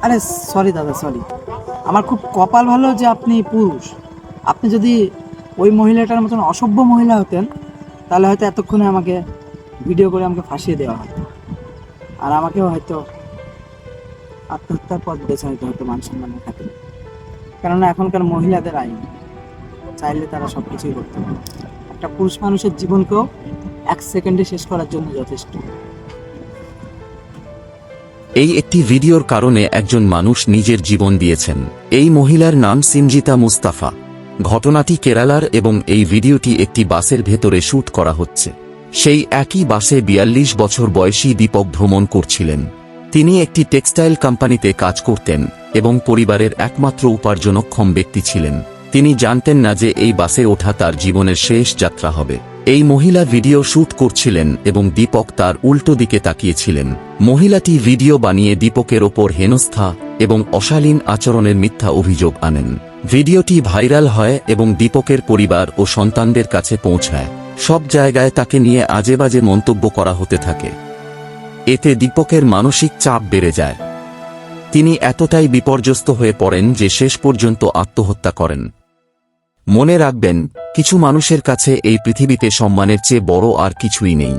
আরে সরি দাদা, সরি। আমার খুব কপাল ভালো যে আপনি পুরুষ। আপনি যদি ওই মহিলাটার মতন অসভ্য মহিলা হতেন, তাহলে হয়তো এতক্ষণে আমাকে ভিডিও করে আমাকে ফাঁসিয়ে দেওয়া হতো, আর আমাকেও হয়তো আত্মহত্যার পথ বেছে হয়তো হয়তো মান সম্মানের খাতিরে। কেননা এখনকার মহিলাদের আইন চাইলে তারা সব কিছুই করতে পারে। একটা পুরুষ মানুষের জীবনকেও 1 সেকেন্ডে শেষ করার জন্য যথেষ্ট। এই একটি ভিডিওর কারণে একজন মানুষ নিজের জীবন দিয়েছেন। এই মহিলার নাম সিনজিতা মুস্তাফা। ঘটনাটি কেরালার এবং এই ভিডিওটি একটি বাসের ভেতরে শ্যুট করা হচ্ছে। সেই একই বাসে 42 বছর বয়সী দীপক ভ্রমণ করছিলেন। তিনি একটি টেক্সটাইল কোম্পানিতে কাজ করতেন এবং পরিবারের একমাত্র উপার্জনক্ষম ব্যক্তি ছিলেন। তিনি জানতেন না যে এই বাসে ওঠা তার জীবনের শেষ যাত্রা হবে। এই মহিলা ভিডিও শ্যুট করছিলেন এবং দীপক তার উল্টো দিকে তাকিয়েছিলেন। মহিলাটি ভিডিও বানিয়ে দীপকের ওপর হেনস্থা এবং অশালীন আচরণের মিথ্যা অভিযোগ আনেন। ভিডিওটি ভাইরাল হয় এবং দীপকের পরিবার ও সন্তানদের কাছে পৌঁছায়। সব জায়গায় তাকে নিয়ে আজেবাজে মন্তব্য করা হতে থাকে। এতে দীপকের মানসিক চাপ বেড়ে যায়। তিনি এতটাই বিপর্যস্ত হয়ে পড়েন যে শেষ পর্যন্ত আত্মহত্যা করেন। মনে রাখবেন, কিছু মানুষের কাছে এই পৃথিবীতে সম্মানের চেয়ে বড় আর কিছুই নেই।